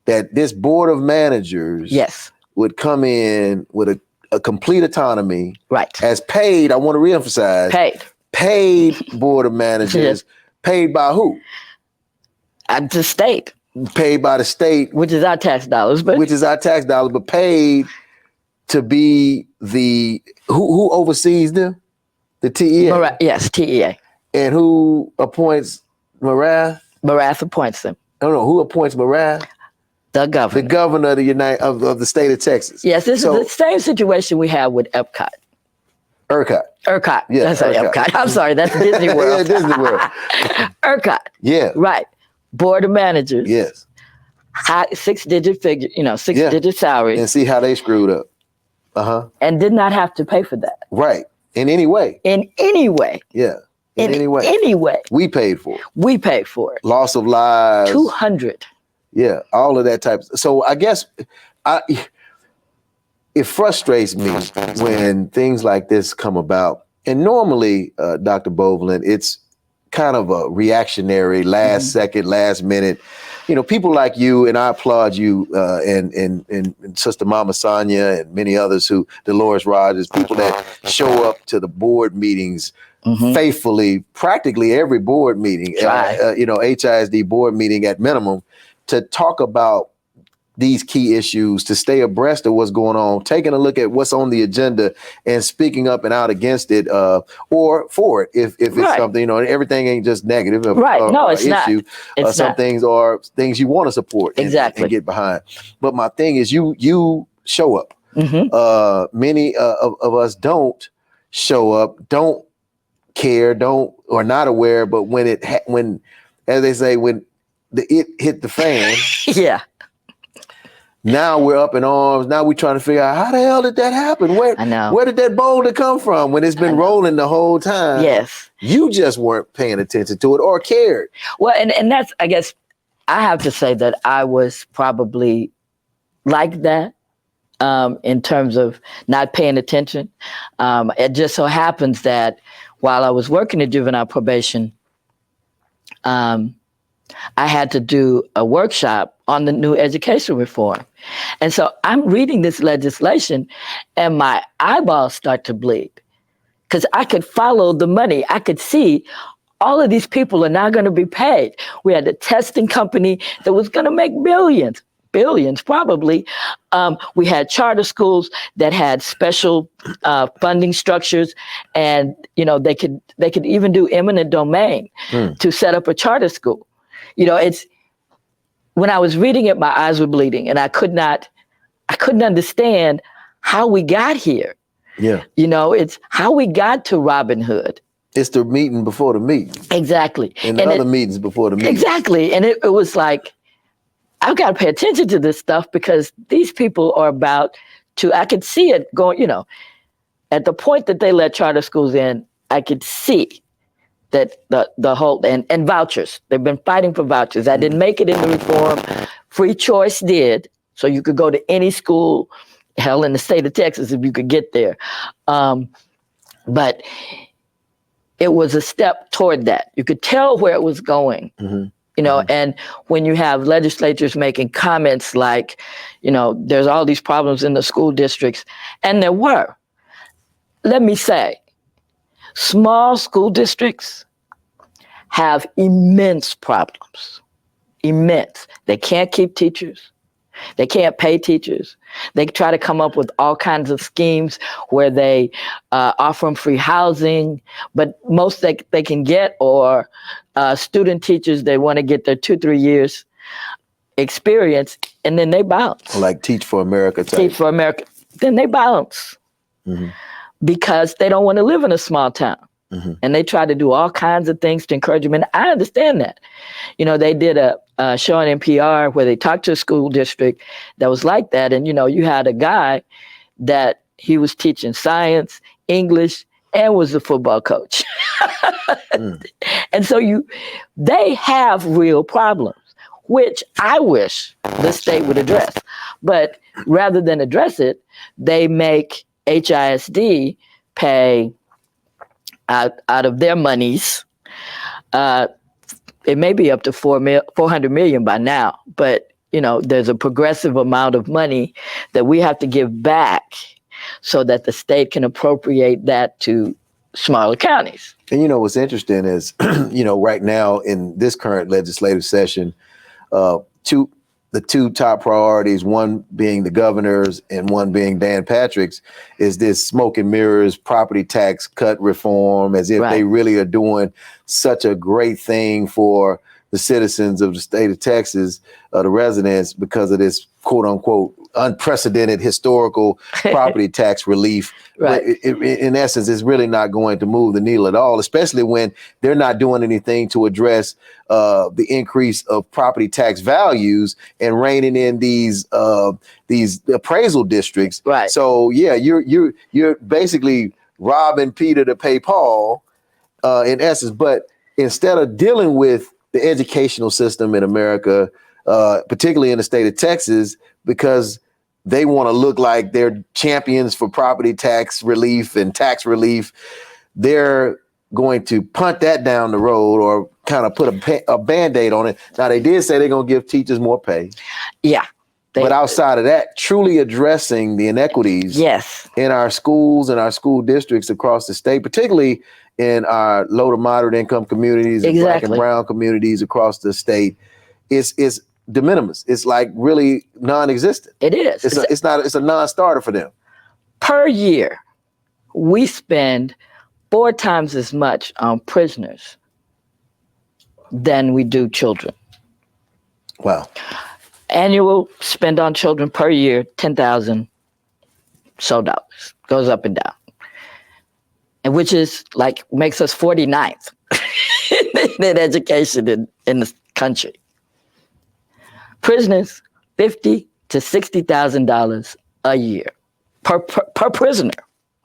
that this board of managers would come in with a complete autonomy. Right. As paid, I want to reemphasize. Paid board of managers. Paid by who? At the state. Paid by the state. Which is our tax dollars. But paid to be who oversees them? The TEA? Yes, TEA. And who appoints Marath? Marath appoints them. No. Who appoints Marath? The governor. The governor of of the state of Texas. Yes, this is the same situation we have with Epcot. ERCOT. Yeah, that's Epcot. I'm sorry, that's Disney World. Disney World. ERCOT. Yeah. Right. Board of managers. Yes. High six-digit figure, six-digit salaries. And see how they screwed up. And did not have to pay for that. Right. In any way. Yeah. In any way. We paid for it. Loss of lives. 200. Yeah. All of that type. So I guess it frustrates me when things like this come about. And normally, Dr. Boveland, it's kind of a reactionary, last second, last minute. People like you, and I applaud you, and Sister Mama Sonia and many others Dolores Rogers, people that show up to the board meetings faithfully, practically every board meeting, HISD board meeting at minimum, to talk about these key issues, to stay abreast of what's going on, taking a look at what's on the agenda and speaking up and out against it, or for it if it's something, everything ain't just negative. No, it's issue. Not. Some things are things you want to support and get behind. But my thing is you show up. Many of us don't show up, don't care, or not aware, but when as they say, when it hit the fan, now we're up in arms. Now we're trying to figure out how the hell did that happen? Where did that boulder come from when it's been rolling the whole time? Yes. You just weren't paying attention to it or cared. Well, and that's, I guess, I have to say that I was probably like that in terms of not paying attention. It just so happens that while I was working at juvenile probation, I had to do a workshop on the new education reform. And so I'm reading this legislation and my eyeballs start to bleed because I could follow the money. I could see all of these people are now going to be paid. We had a testing company that was going to make billions probably. We had charter schools that had special funding structures, and they could even do eminent domain to set up a charter school. It's when I was reading it, my eyes were bleeding, and I couldn't understand how we got here. Yeah, it's how we got to Robin Hood. It's the meeting before the meeting. Exactly, and the other meetings before the meeting. Exactly, and it was like, I've got to pay attention to this stuff because these people are about to, I could see it going, at the point that they let charter schools in, I could see that the whole, and vouchers, they've been fighting for vouchers. I didn't make it in the reform. Free choice did. So you could go to any school, hell, in the state of Texas, if you could get there. But it was a step toward that. You could tell where it was going, and when you have legislatures making comments like, there's all these problems in the school districts, and there were. Let me say, small school districts have immense problems, immense. They can't keep teachers. They can't pay teachers. They try to come up with all kinds of schemes where they offer them free housing, but most they can get are student teachers. They want to get their 2-3 years experience, and then they bounce. Like Teach for America type. Teach for America. Then they bounce because they don't want to live in a small town. And they try to do all kinds of things to encourage them. And I understand that. They did a show on NPR where they talked to a school district that was like that. And, you had a guy that he was teaching science, English, and was a football coach. And so they have real problems, which I wish the state would address. But rather than address it, they make HISD pay out of their monies. It may be up to $400 million by now, but there's a progressive amount of money that we have to give back so that the state can appropriate that to smaller counties. And what's interesting is, right now in this current legislative session, the two top priorities, one being the governor's and one being Dan Patrick's, is this smoke and mirrors property tax cut reform, as if they really are doing such a great thing for the citizens of the state of Texas, the residents, because of this quote unquote unprecedented historical property tax relief. Right. In essence, it's really not going to move the needle at all, especially when they're not doing anything to address the increase of property tax values and reining in these appraisal districts. Right. So yeah, you're basically robbing Peter to pay Paul, in essence. But instead of dealing with the educational system in America, particularly in the state of Texas, because they want to look like they're champions for property tax relief and tax relief, they're going to punt that down the road or kind of put a Band-Aid on it. Now, they did say they're going to give teachers more pay. Yeah. But outside of that, truly addressing the inequities in our schools and our school districts across the state, particularly in our low to moderate income communities and Black and brown communities across the state, is de minimis. It's like really non-existent. It is. It's a non-starter for them. Per year, we spend 4 times as much on prisoners than we do children. Wow. Annual spend on children per year, $10,000 so dollars. Goes up and down. And which is makes us 49th in education in the country. Prisoners, $50,000 to $60,000 a year per prisoner.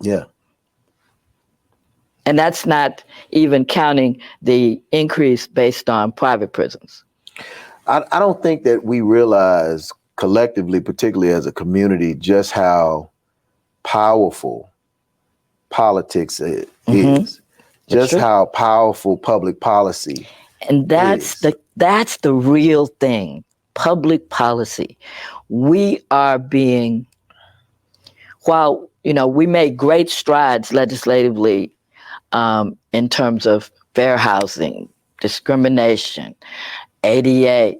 Yeah. And that's not even counting the increase based on private prisons. I don't think that we realize collectively, particularly as a community, just how powerful politics is. Just how powerful public policy and that's the real thing. Public policy. We are being, while we made great strides legislatively in terms of fair housing, discrimination, ADA,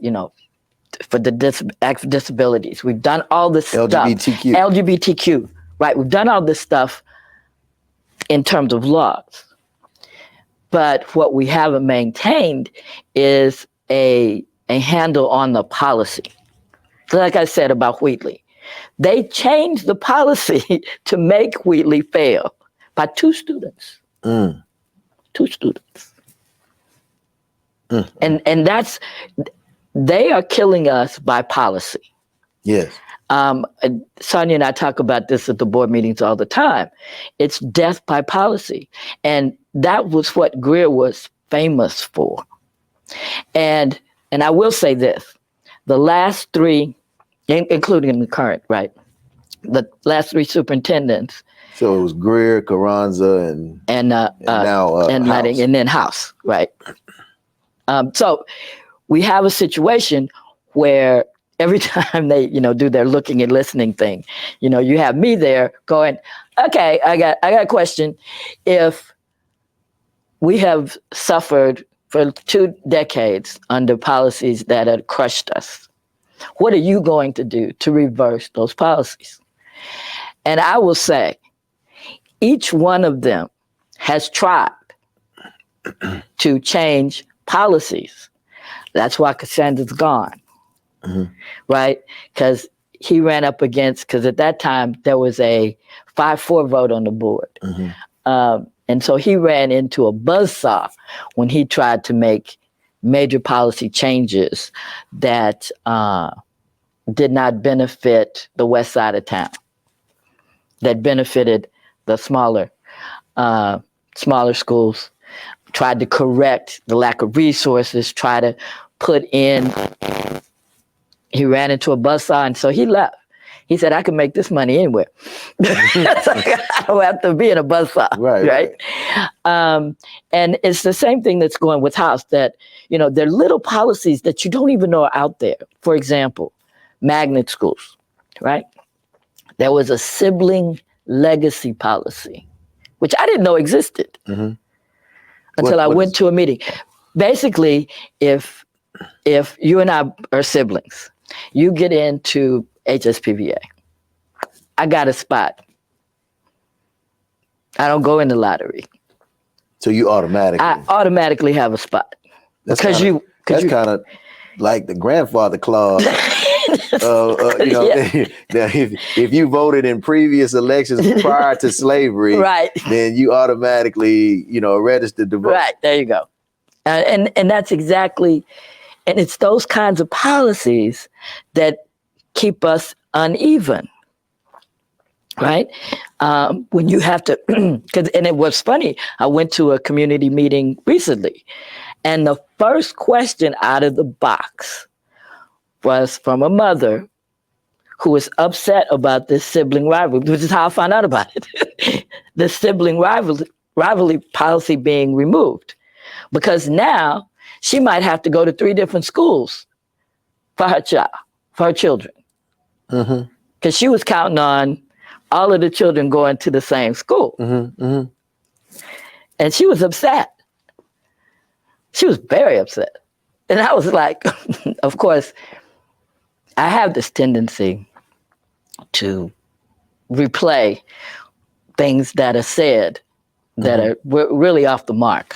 for the Act for Disabilities. We've done all this stuff. LGBTQ, right? We've done all this stuff in terms of laws. But what we haven't maintained is a handle on the policy. So like I said about Wheatley, they changed the policy to make Wheatley fail by 2 students. 2 students. And that's, they are killing us by policy. Yes. Sonia and I talk about this at the board meetings all the time. It's death by policy. And that was what Greer was famous for. And I will say this, the last three, including the current, right? The last three superintendents. So it was Greer, Carranza, and now House. And then House, right? So we have a situation where every time they, do their looking and listening thing, you have me there going, okay, I got a question. If we have suffered for 2 decades under policies that had crushed us, what are you going to do to reverse those policies? And I will say, each one of them has tried to change policies. That's why Cassandra's gone, right? Because he ran up against, because at that time there was a 5-4 vote on the board. And so he ran into a buzzsaw when he tried to make major policy changes that did not benefit the west side of town, that benefited the smaller schools, tried to correct the lack of resources, try to put in, he ran into a buzzsaw, and so he left. He said, I can make this money anywhere. I don't have to be in a buzzsaw, right? And it's the same thing that's going with House, that, there are little policies that you don't even know are out there. For example, magnet schools, right? There was a sibling legacy policy, which I didn't know existed until I went to a meeting. Basically, if you and I are siblings, you get into HSPVA. I got a spot. I don't go in the lottery. So you automatically? I automatically have a spot. That's kind of like the grandfather clause. If you voted in previous elections prior to slavery, right, then you automatically, registered to vote. Right, there you go. And that's exactly, and it's those kinds of policies that keep us uneven, right? When you have to, and it was funny, I went to a community meeting recently, and the first question out of the box was from a mother who was upset about this sibling rivalry, which is how I found out about it. The sibling rivalry policy being removed, because now she might have to go to 3 different schools for her children. Because she was counting on all of the children going to the same school. And she was upset. She was very upset. And I was like, of course, I have this tendency to replay things that are said that are really off the mark.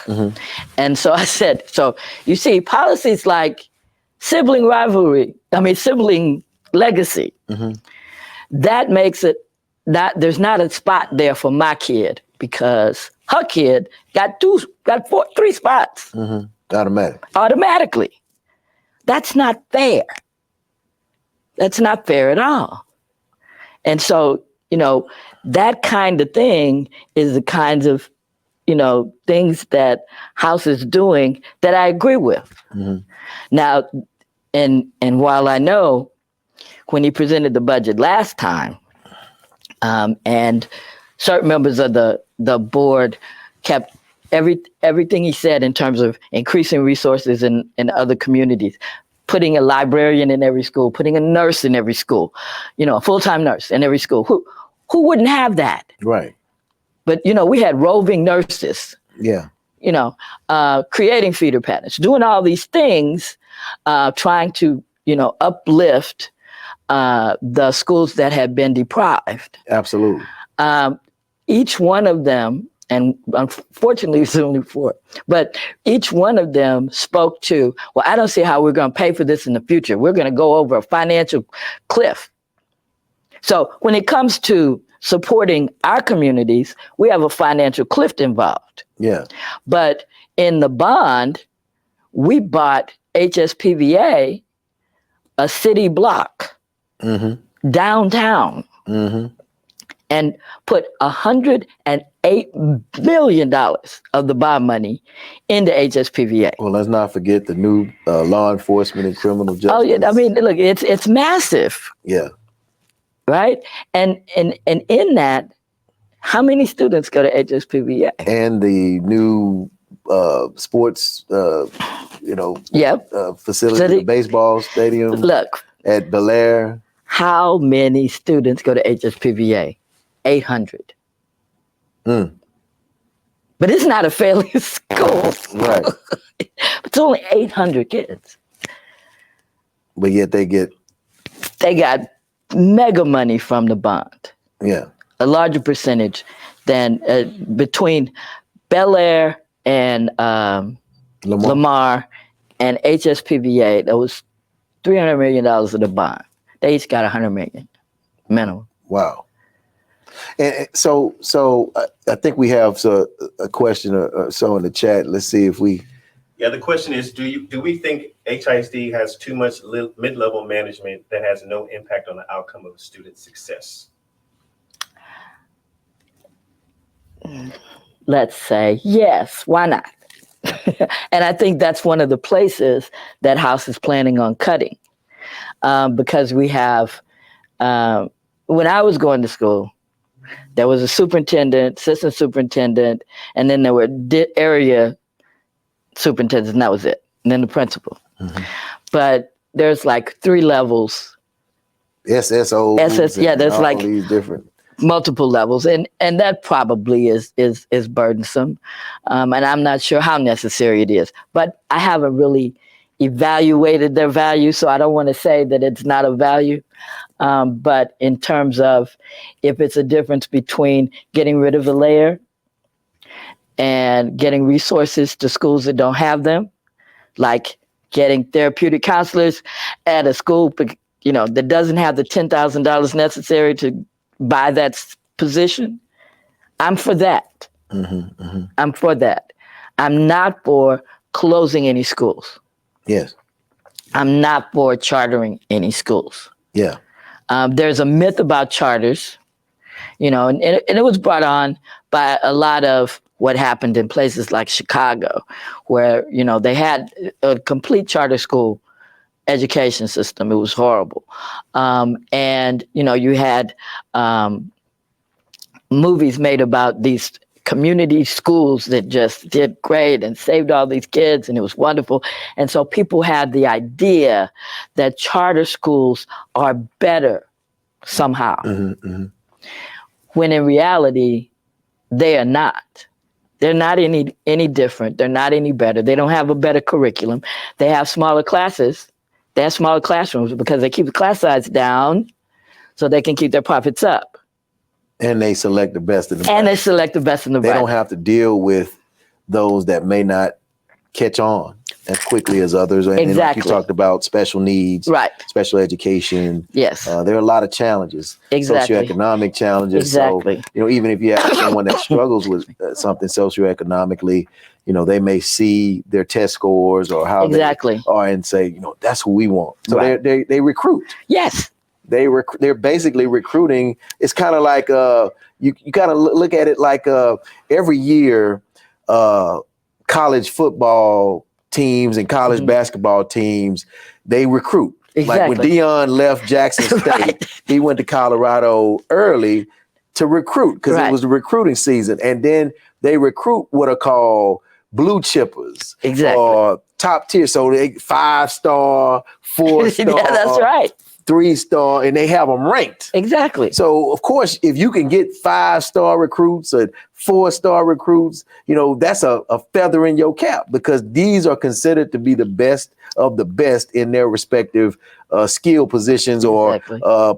And so I said, so you see, policies like sibling legacy, that makes it that there's not a spot there for my kid, because her kid got 3 spots. Automatically. That's not fair. That's not fair at all. And so, that kind of thing is the kinds of, things that House is doing that I agree with. Now, and while I know when he presented the budget last time, and certain members of the board kept everything he said in terms of increasing resources in other communities, putting a librarian in every school, putting a nurse in every school, a full-time nurse in every school. Who wouldn't have that? Right. But, we had roving nurses. Yeah. Creating feeder patterns, doing all these things, trying to, uplift the schools that had been deprived. Absolutely. Each one of them, and unfortunately it's only 4, but each one of them spoke to, well, I don't see how we're going to pay for this in the future. We're going to go over a financial cliff. So when it comes to supporting our communities, we have a financial cliff involved. Yeah. But in the bond, we bought HSPVA a city block downtown and put $108 million of the bond money into HSPVA. Well, let's not forget the new law enforcement and criminal justice. Oh yeah, I mean, look, it's massive. Yeah. Right? And in that, how many students go to HSPVA? And the new sports, facility, the baseball stadium. Look, at Bel Air. How many students go to HSPVA? 800. But it's not a failing school. Right. It's only 800 kids. But yet they got mega money from the bond. Yeah. A larger percentage than between Bel Air and Lamar and HSPVA. That was $300 million of the bond. They each got $100 million minimum. Wow. And so I think we have a question or so in the chat. Let's see if we. Yeah, the question is, do we think HISD has too much mid-level management that has no impact on the outcome of student success? Let's say yes. Why not? And I think that's one of the places that House is planning on cutting, because we have. When I was going to school, there was a superintendent, assistant superintendent, and then there were area superintendents, and that was it. And then the principal. But there's like 3 levels. SSO. Yeah, there's like these different multiple levels, and that probably is burdensome, and I'm not sure how necessary it is. But I haven't really evaluated their value, so I don't want to say that it's not of value. But in terms of if it's a difference between getting rid of a layer and getting resources to schools that don't have them, like getting therapeutic counselors at a school, that doesn't have the $10,000 necessary to buy that position, I'm for that. I'm for that. I'm not for closing any schools. Yes. I'm not for chartering any schools. Yeah. There's a myth about charters, and it was brought on by a lot of what happened in places like Chicago, where, they had a complete charter school education system. It was horrible. And, you had movies made about these community schools that just did great and saved all these kids, and it was wonderful. And so people had the idea that charter schools are better somehow, when in reality, they are not. They're not any different. They're not any better. They don't have a better curriculum. They have smaller classes. They have smaller classrooms because they keep the class size down so they can keep their profits up. And they select the best of the And they select the best in the They don't have to deal with those that may not catch on as quickly as others. And like you talked about special needs, right? Special education. Yes. There are a lot of challenges. Exactly. Socioeconomic challenges. Exactly. So, even if you have someone that struggles with something socioeconomically, they may see their test scores or how they are and say, that's who we want. So they recruit. Yes. They're basically recruiting. It's kind of like you kind of look at it like every year college football teams and college basketball teams, they recruit. Like when Deion left Jackson State, he went to Colorado early to recruit because it was the recruiting season. And then they recruit what are called blue chippers or top tier. So they 5-star, 4-star. Yeah, that's right. 3-star, and they have them ranked. Exactly. So, of course, if you can get 5-star recruits or 4-star recruits, that's a feather in your cap because these are considered to be the best of the best in their respective skill positions or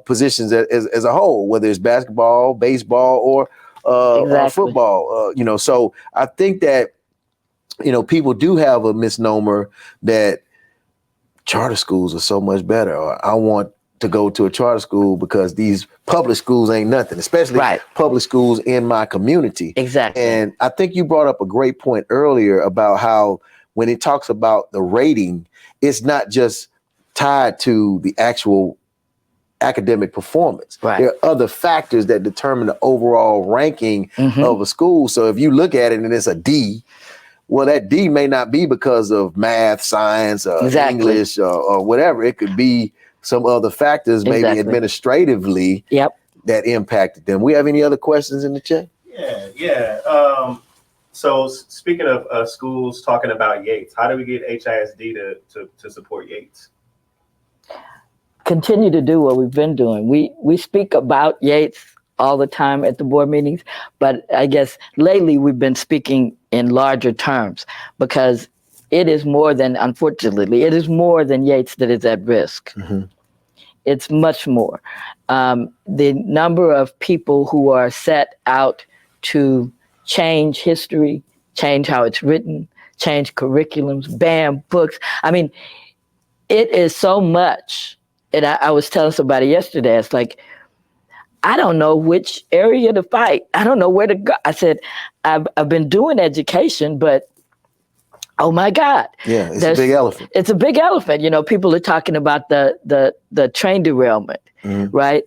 positions as a whole, whether it's basketball, baseball, or football. So I think that, people do have a misnomer that charter schools are so much better, or I want to go to a charter school because these public schools ain't nothing, especially public schools in my community. Exactly. And I think you brought up a great point earlier about how when it talks about the rating, it's not just tied to the actual academic performance. Right. There are other factors that determine the overall ranking of a school. So if you look at it and it's a D, well, that D may not be because of math, science, English, or whatever. It could be some other factors, maybe administratively, that impacted them. We have any other questions in the chat? Yeah. So speaking of schools talking about Yates, how do we get HISD to support Yates? Continue to do what we've been doing. We speak about Yates all the time at the board meetings, but I guess lately we've been speaking in larger terms because it is more than, unfortunately, it is more than Yates that is at risk. It's much more. The number of people who are set out to change history, change how it's written, change curriculums, ban books. I mean, it is so much. And I was telling somebody yesterday, it's like, I don't know which area to fight. I don't know where to go. I said, I've been doing education, but oh my God. Yeah, it's a big elephant. It's a big elephant. You know, people are talking about the train derailment, right?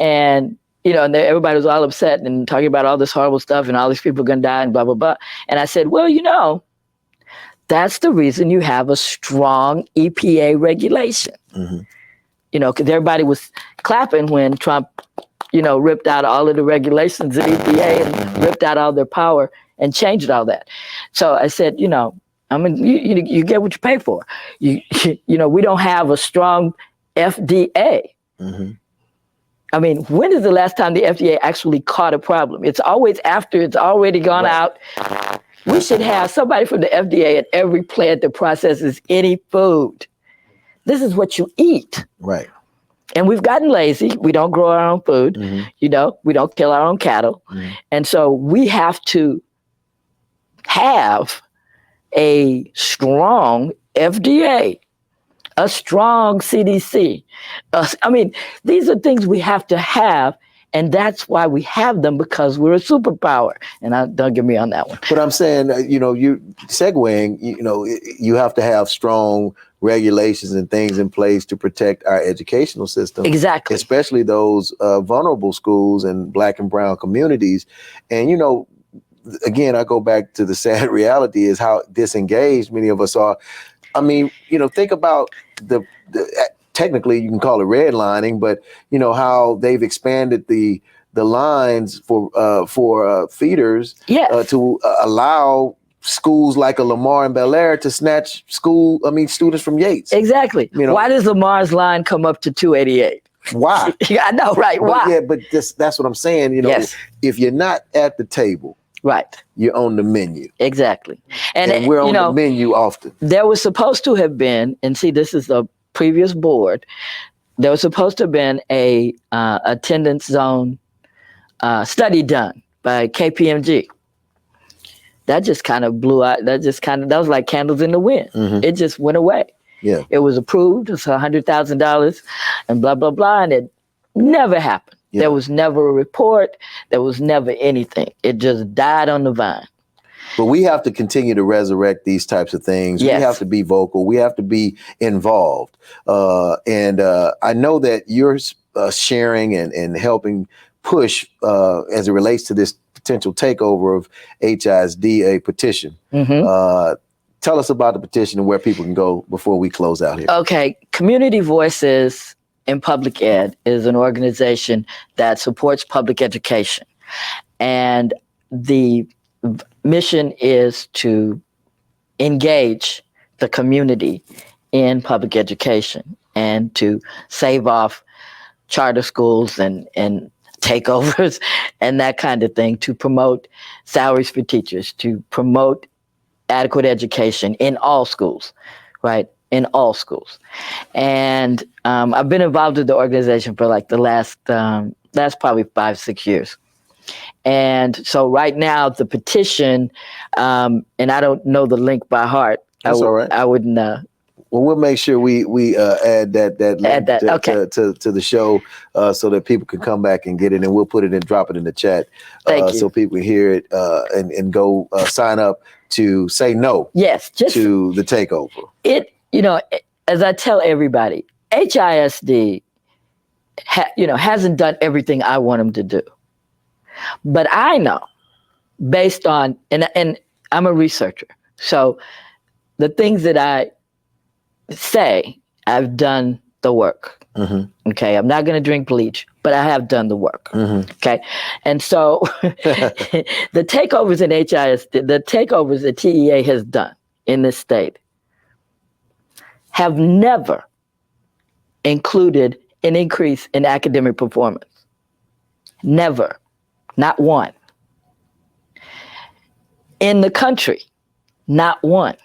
And, you know, and everybody was all upset and talking about all this horrible stuff and all these people are going to die and blah, blah, blah. And I said, well, you know, that's the reason you have a strong EPA regulation. You know, because everybody was clapping when Trump, you know, ripped out all of the regulations of EPA and ripped out all their power and changed all that. So I said, you know, I mean, you get what you pay for. You know, we don't have a strong FDA. I mean, when is the last time the FDA actually caught a problem? It's always after it's already gone out. We should have somebody from the FDA at every plant that processes any food. This is what you eat. Right. And we've gotten lazy. We don't grow our own food. You know, we don't kill our own cattle. And so we have to have a strong FDA, a strong CDC. I mean, these are things we have to have. And that's why we have them, because we're a superpower. And don't get me on that one. But I'm saying, you know, you segueing, you know, you have to have strong regulations and things in place to protect our educational system. Exactly. Especially those vulnerable schools and Black and brown communities. And, you know, again, I go back to the sad reality is how disengaged many of us are. I mean, you know, think about the technically you can call it redlining, but you know how they've expanded the lines for feeders to allow schools like a Lamar and Bel Air to snatch students from Yates. Exactly. You know, why does Lamar's line come up to 288? Why? I know, right? Why? Yeah, but that's what I'm saying. You know, if you're not at the table, right, you're on the menu. Exactly. And we're on the menu often. There was supposed to have been, and see, this is the previous board, there was supposed to have been a attendance zone study done by KPMG. That just kind of blew out. That was like candles in the wind. It just went away. Yeah. It was approved. It's $100,000 and blah, blah, blah. And it never happened. Yeah. There was never a report. There was never anything. It just died on the vine. But we have to continue to resurrect these types of things. Yes. We have to be vocal. We have to be involved. And I know that you're sharing and helping push as it relates to this potential takeover of HISD, a petition. Tell us about the petition and where people can go before we close out here. Okay. Community Voices in Public Ed is an organization that supports public education. And the mission is to engage the community in public education and to save off charter schools and takeovers and that kind of thing, to promote salaries for teachers, to promote adequate education in all schools, right? In all schools. And I've been involved with the organization for like the last probably 5-6 years. And so right now the petition, and I don't know the link by heart. That's all right. I wouldn't. Well, we'll make sure we add that link to the show so that people can come back and get it, and we'll put it and drop it in the chat so people can hear it and go sign up to say no. Yes, to the takeover. As I tell everybody, HISD, hasn't done everything I want them to do. But I know, based on, and I'm a researcher, so the things that I say, I've done the work. Mm-hmm. Okay, I'm not going to drink bleach, but I have done the work. Mm-hmm. Okay, and so the takeovers in HISD, the takeovers that TEA has done in this state have never included an increase in academic performance. Never, not one. In the country, not one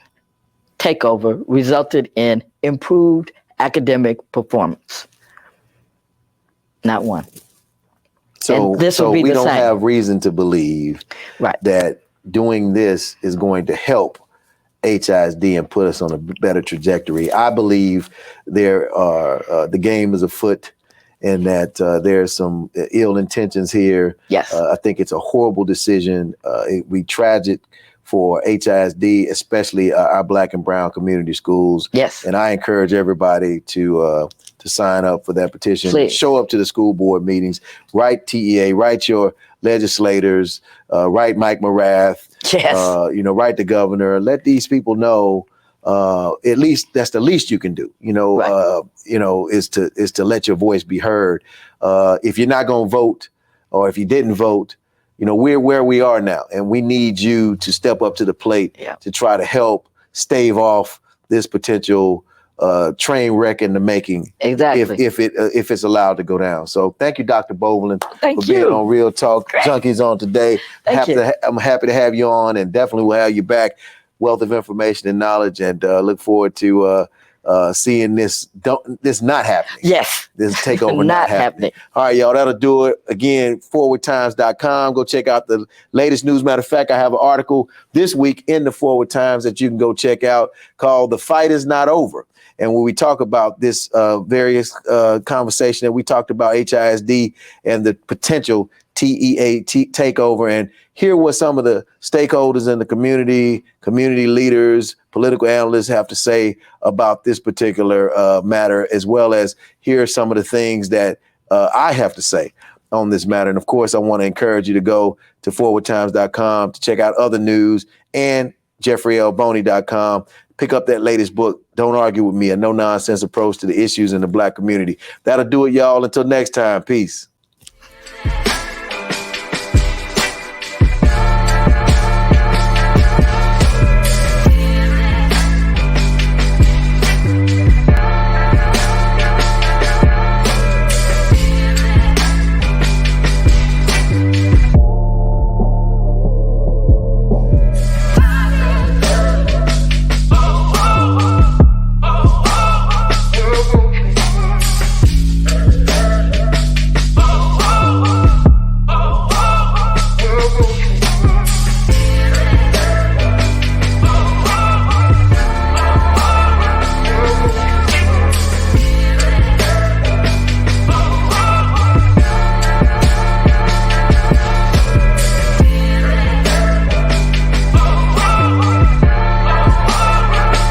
takeover resulted in improved academic performance. Not one. So, we don't have reason to believe that doing this is going to help HISD and put us on a better trajectory. I believe the game is afoot and that there's some ill intentions here. Yes. I think it's a horrible decision. It would be tragic for HISD, especially our Black and Brown community schools. Yes. And I encourage everybody to sign up for that petition. Please. Show up to the school board meetings. Write TEA. Write your legislators. Write Mike Morath. Yes. Write the governor. Let these people know. At least that's the least you can do. Is to let your voice be heard. If you're not going to vote, or if you didn't vote, we're where we are now, and we need you to step up to the plate to try to help stave off this potential train wreck in the making. Exactly. If it's allowed to go down. So thank you, Dr. Bovelin, for being on Real Talk Junkies on today. I'm happy to have you on, and definitely will have you back. Wealth of information and knowledge, and look forward to seeing this not happening. Yes. This takeover not happening. All right, y'all, that'll do it. Again, forwardtimes.com. Go check out the latest news. Matter of fact, I have an article this week in the Forward Times that you can go check out called "The Fight Is Not Over." And when we talk about this various conversation that we talked about HISD and the potential TEA takeover, and hear what some of the stakeholders in the community leaders, political analysts have to say about this particular matter, as well as hear some of the things that I have to say on this matter. And of course, I want to encourage you to go to forwardtimes.com to check out other news, and jeffreylboney.com. Pick up that latest book, Don't Argue With Me, a no-nonsense approach to the issues in the Black community. That'll do it, y'all. Until next time, peace.